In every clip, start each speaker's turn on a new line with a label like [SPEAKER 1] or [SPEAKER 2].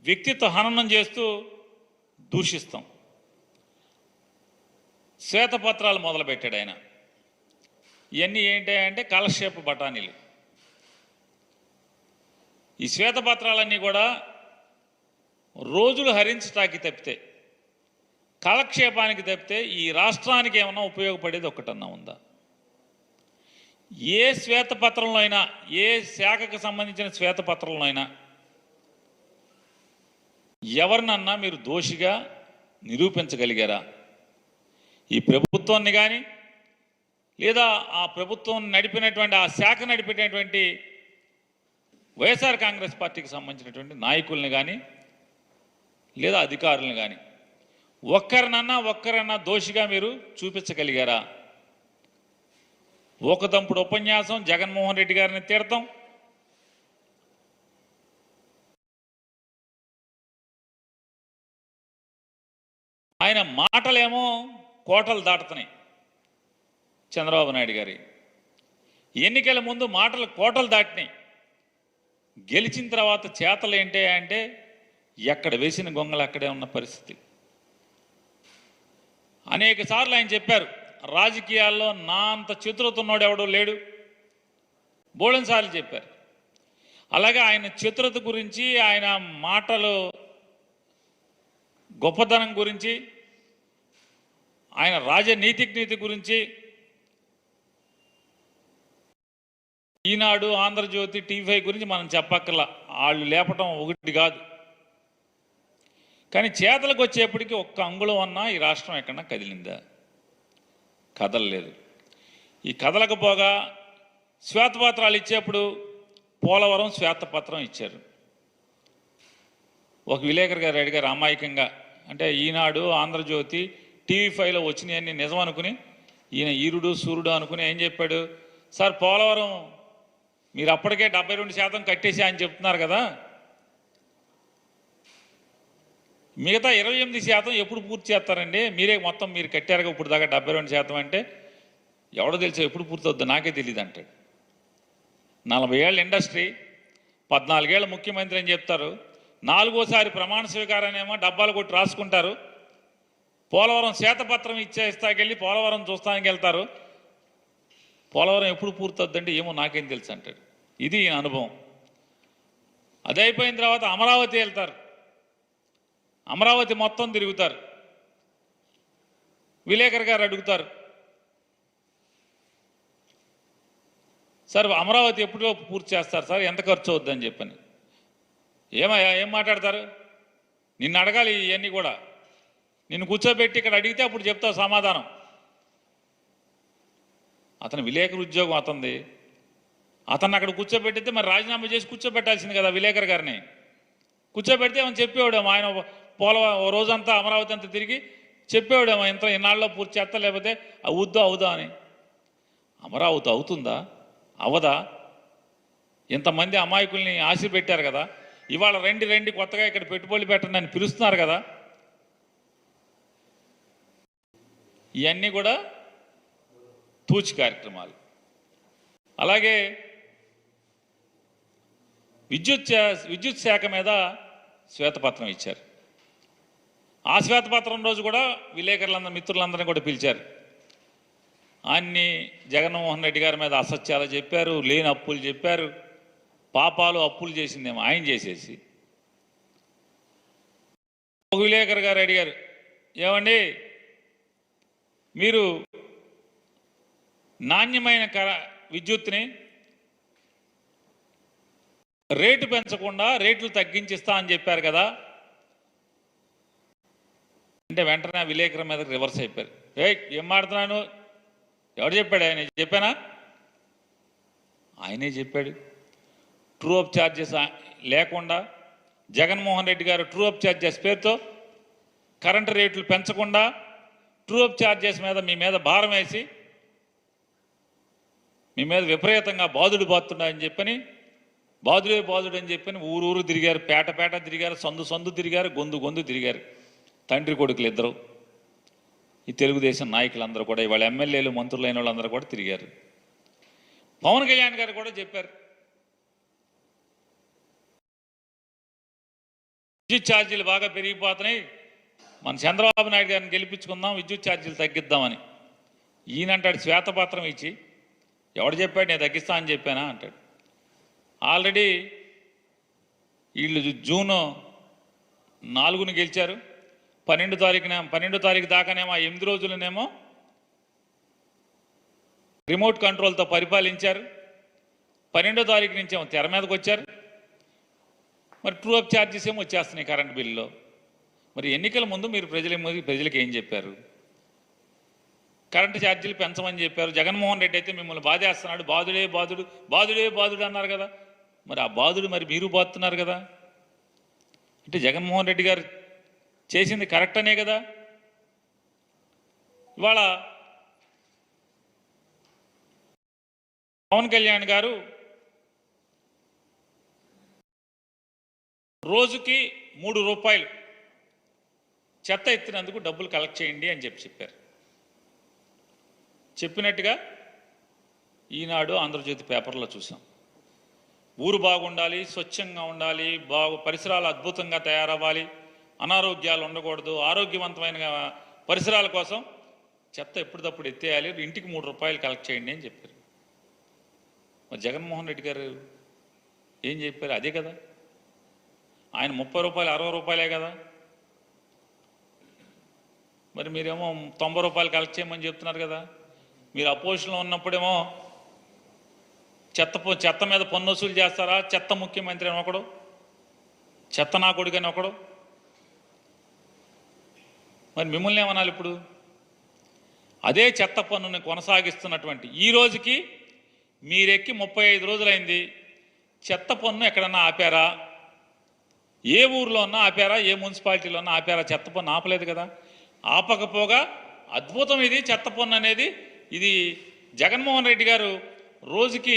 [SPEAKER 1] వ్యక్తిత్వ హననం చేస్తూ దూషిస్తాం. శ్వేతపత్రాలు మొదలుపెట్టాడు ఆయన. ఇవన్నీ ఏంటంటే కాలక్షేప బఠానీలు. ఈ శ్వేతపత్రాలన్నీ కూడా రోజులు హరించటానికి తప్పితే, కాలక్షేపానికి తప్పితే ఈ రాష్ట్రానికి ఏమన్నా ఉపయోగపడేది ఒక్కటన్నా ఉందా? ఏ శ్వేతపత్రంలో అయినా, ఏ శాఖకు సంబంధించిన శ్వేతపత్రంలో అయినా ఎవరినన్నా మీరు దోషిగా నిరూపించగలిగారా? ఈ ప్రభుత్వాన్ని కానీ, లేదా ఆ ప్రభుత్వం నడిపినటువంటి, ఆ శాఖ నడిపినటువంటి వైఎస్ఆర్ కాంగ్రెస్ పార్టీకి సంబంధించినటువంటి నాయకుల్ని కానీ, లేదా అధికారులను కానీ ఒక్కరన్నా దోషిగా మీరు చూపించగలిగారా? ఒకదంపుడు ఉపన్యాసం, జగన్మోహన్ రెడ్డి గారిని తిడతాం, ఆయన మాటలేమో కోటలు దాటుతున్నాయి. చంద్రబాబు నాయుడు గారి ఎన్నికల ముందు మాటలు కోటలు దాటినాయి. గెలిచిన తర్వాత చేతలు ఏంటి అంటే ఎక్కడ వేసిన గొంగలు అక్కడే ఉన్న పరిస్థితి. అనేక సార్లు ఆయన చెప్పారు, రాజకీయాల్లో నా అంత చతురత ఉన్నోడు ఎవడో లేడు, బోళెన్సార్లు చెప్పారు. అలాగే ఆయన చతురత గురించి, ఆయన మాటలు గొప్పతనం గురించి, ఆయన రాజనీతి గురించి ఈనాడు, ఆంధ్రజ్యోతి, టీవీ గురించి మనం చెప్పక్కర్లా, వాళ్ళు లేపటం ఒకటి కాదు. కానీ చేతలకు వచ్చేప్పటికీ ఒక్క అంగుళం అన్నా ఈ రాష్ట్రం ఎక్కడన్నా కదిలిందా? కదలలేదు. ఈ కదలకపోగా శ్వేతపత్రాలు ఇచ్చేప్పుడు పోలవరం శ్వేతపత్రం ఇచ్చారు. ఒక విలేకరు గారు అడిగారు అమాయకంగా, అంటే ఈనాడు, ఆంధ్రజ్యోతి, టీవీ5లో వచ్చినాయన్నీ నిజం అనుకుని ఈయన ఈరుడు సూర్యుడు అనుకుని ఏం చెప్పాడు, సార్ పోలవరం మీరు అప్పటికే 72% కట్టేసి అని చెప్తున్నారు కదా, మిగతా 28% ఎప్పుడు పూర్తి చేస్తారండి? మీరే మొత్తం మీరు కట్టారుగా ఇప్పుడు దాకా 72% అంటే ఎవడో తెలుసా ఎప్పుడు పూర్తి అవుద్దో నాకే తెలియదు అంటాడు. 40 ఏళ్ళ ఇండస్ట్రీ, 14 ఏళ్ళ ముఖ్యమంత్రి అని చెప్తారు, 4వసారి ప్రమాణ స్వీకారాన్నేమో డబ్బాలు కొట్టి రాసుకుంటారు, పోలవరం శ్వేతపత్రం ఇచ్చేస్తాకెళ్ళి పోలవరం చూస్తానికి వెళ్తారు, పోలవరం ఎప్పుడు పూర్తవుద్దంటే ఏమో నాకేం తెలుసు అంటాడు. ఇది ఈయన అనుభవం. అది అయిపోయిన తర్వాత అమరావతి వెళ్తారు, అమరావతి మొత్తం తిరుగుతారు. విలేకరు గారు అడుగుతారు, సార్ అమరావతి ఎప్పుడు పూర్తి చేస్తారు సార్, ఎంత ఖర్చు అవుద్దని చెప్పని. ఏం మాట్లాడతారు? నిన్ను అడగాలి ఇవన్నీ కూడా, నిన్ను కూర్చోబెట్టి ఇక్కడ అడిగితే అప్పుడు చెప్తావు సమాధానం. అతను విలేకరు ఉద్యోగం అతనిది, అతన్ని అక్కడ కూర్చోబెట్టితే మరి రాజీనామా చేసి కూర్చోబెట్టాల్సింది కదా విలేకరు గారిని. కూర్చోబెడితే ఏమని చెప్పేవాడేమో, ఆయన పోలవరం రోజంతా అమరావతి అంతా తిరిగి చెప్పేవాడేమో ఇంత ఇన్నాళ్ళలో పూర్తి చేస్తా, లేకపోతే అవుదా అని. అమరావతి అవుతుందా అవదా? ఇంతమంది అమాయకుల్ని ఆశ పెట్టారు కదా, ఇవాళ రండి కొత్తగా ఇక్కడ పెట్టుబడులు పెట్టండి అని పిలుస్తున్నారు కదా. ఇవన్నీ కూడా తూచి కార్యక్రమాలు. అలాగే విద్యుత్ శాఖ మీద శ్వేతపత్రం ఇచ్చారు. ఆ శ్వేతపత్రం రోజు కూడా విలేకరులందరూ, మిత్రులందరినీ కూడా పిలిచారు. అన్ని జగన్మోహన్ రెడ్డి గారి మీద అసత్యాలు చెప్పారు, లేని అప్పులు చెప్పారు, పాపాలు అప్పులు చేసిందేమో ఆయన చేసేసి. ఒక విలేకరు గారు అడిగారు, ఏమండి మీరు నాణ్యమైన విద్యుత్ని రేటు పెంచకుండా రేట్లు తగ్గించిస్తా అని చెప్పారు కదా అంటే వెంటనే ఆ విలేకరు మీద రివర్స్ అయిపోయారు. ఏం మాడుతున్నాను, ఎవడు చెప్పాడు? ఆయన చెప్పానా? ఆయనే చెప్పాడు. ట్రూ అప్ ఛార్జెస్ లేకుండా జగన్మోహన్ రెడ్డి గారు ట్రూ అప్ ఛార్జెస్ పేరుతో కరెంటు రేట్లు పెంచకుండా ట్రూ అప్ ఛార్జెస్ మీద మీ మీద భారం వేసి మీ మీద విపరీతంగా బాధుడుని చెప్పని బాధుడు అని చెప్పని ఊరు తిరిగారు, పేట తిరిగారు, సందు తిరిగారు, గొంతు తిరిగారు. తండ్రి కొడుకులు ఇద్దరు, ఈ తెలుగుదేశం నాయకులందరూ కూడా, ఇవాళ ఎమ్మెల్యేలు మంత్రులైన వాళ్ళందరూ కూడా తిరిగారు. పవన్ కళ్యాణ్ గారు కూడా చెప్పారు, విద్యుత్ ఛార్జీలు బాగా పెరిగిపోతున్నాయి, మన చంద్రబాబు నాయుడు గారిని గెలిపించుకుందాం, విద్యుత్ ఛార్జీలు తగ్గిద్దామని. ఈయనంటాడు శ్వేతపత్రం ఇచ్చి, ఎవడు చెప్పాడు నేను తగ్గిస్తా అని చెప్పానా అంటాడు. ఆల్రెడీ వీళ్ళు జూన్ 4ని గెలిచారు, 12 తారీఖు దాకానేమో 8 రోజులనేమో రిమోట్ కంట్రోల్తో పరిపాలించారు. 12వ తారీఖు నుంచి ఏమో తెర మీదకి వచ్చారు. మరి ట్రూ అప్ ఛార్జెస్ ఏమో వచ్చేస్తున్నాయి కరెంట్ బిల్లులో. మరి ఎన్నికల ముందు మీరు ప్రజలకు ఏం చెప్పారు? కరెంటు ఛార్జీలు పెంచమని చెప్పారు. జగన్మోహన్ రెడ్డి అయితే మిమ్మల్ని బాధేస్తున్నాడు, బాధుడే బాధుడు బాధుడే బాధుడు అన్నారు కదా. మరి ఆ బాధుడు మరి మీరు బాధుతున్నారు కదా. అంటే జగన్మోహన్ రెడ్డి గారు చేసింది కరెక్ట్ అనే కదా. ఇవాళ పవన్ కళ్యాణ్ గారు రోజుకి 3 రూపాయలు చెత్త ఎత్తినందుకు డబ్బులు కలెక్ట్ చేయండి అని చెప్పారు. చెప్పినట్టుగా ఈనాడు, ఆంధ్రజ్యోతి పేపర్లో చూసాం. ఊరు బాగుండాలి, స్వచ్ఛంగా ఉండాలి, పరిసరాలు అద్భుతంగా తయారవ్వాలి, అనారోగ్యాలు ఉండకూడదు, ఆరోగ్యవంతమైన పరిసరాల కోసం చెత్త ఎప్పటికప్పుడు ఎత్తేయాలి, ఇంటికి 3 రూపాయలు కలెక్ట్ చేయండి అని చెప్పారు. మరి జగన్మోహన్ రెడ్డి గారు ఏం చెప్పారు? అదే కదా. ఆయన 30 రూపాయలు 60 రూపాయలే కదా. మరి మీరేమో 90 రూపాయలు కలెక్ట్ చేయమని చెప్తున్నారు కదా. మీరు అపోజిషన్లో ఉన్నప్పుడేమో చెత్త మీద పన్ను వసూలు చేస్తారా? చెత్త ముఖ్యమంత్రి అని ఒకడు, చెత్త నా కొడుకు అని ఒకడు. మరి మిమ్మల్ని ఏమనాలి ఇప్పుడు? అదే చెత్త పన్నుని కొనసాగిస్తున్నటువంటి ఈ రోజుకి మీరెక్కి 35 రోజులైంది. చెత్త పన్ను ఎక్కడన్నా ఆపారా? ఏ ఊర్లో ఉన్నా ఆపారా? ఏ మున్సిపాలిటీలో ఉన్నా ఆపారా? చెత్త పన్ను ఆపలేదు కదా. ఆపకపోగా అద్భుతం ఇది చెత్త పన్ను అనేది. ఇది జగన్మోహన్ రెడ్డి గారు రోజుకి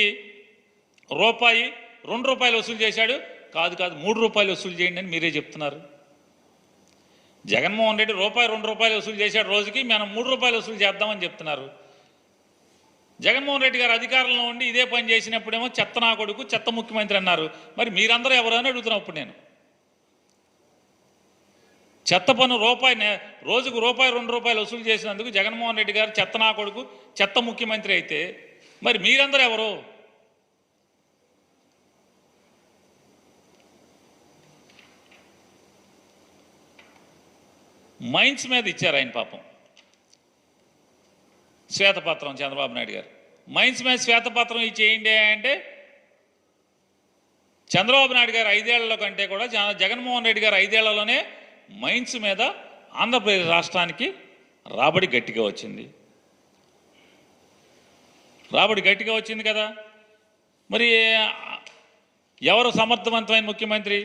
[SPEAKER 1] రూపాయి 2 రూపాయలు వసూలు చేశాడు. కాదు 3 రూపాయలు వసూలు చేయండి అని మీరే చెప్తున్నారు. జగన్మోహన్ రెడ్డి రూపాయి 2 రూపాయలు వసూలు చేశాడు రోజుకి, మనం 3 రూపాయలు వసూలు చేద్దామని చెప్తున్నారు. జగన్మోహన్ రెడ్డి గారు అధికారంలో ఉండి ఇదే పని చేసినప్పుడేమో చెత్త నా కొడుకు, చెత్త ముఖ్యమంత్రి అన్నారు. మరి మీరందరూ ఎవరు అని అడుగుతున్నప్పుడు నేను చెత్త పన్ను రోజుకు రూపాయి 2 రూపాయలు వసూలు చేసినందుకు జగన్మోహన్ రెడ్డి గారు చెత్త నా కొడుకు, చెత్త ముఖ్యమంత్రి అయితే మరి మీరందరూ ఎవరు? మైన్స్ మీద ఇచ్చారు ఆయన పాపం శ్వేతపత్రం. చంద్రబాబు నాయుడు గారు మైన్స్ మీద శ్వేతపత్రం ఇచ్చేయండి అంటే చంద్రబాబు నాయుడు గారు 5 ఏళ్లలో కంటే కూడా జగన్మోహన్ రెడ్డి గారు 5 ఏళ్లలోనే మైన్స్ మీద ఆంధ్రప్రదేశ్ రాష్ట్రానికి రాబడి గట్టిగా వచ్చింది. కదా. మరి ఎవరు సమర్థవంతమైన ముఖ్యమంత్రి?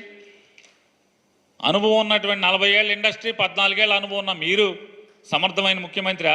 [SPEAKER 1] అనుభవం ఉన్నటువంటి 40 ఏళ్ళ ఇండస్ట్రీ, 14 ఏళ్ళ అనుభవం ఉన్న మీరు సమర్థమైన ముఖ్యమంత్రి?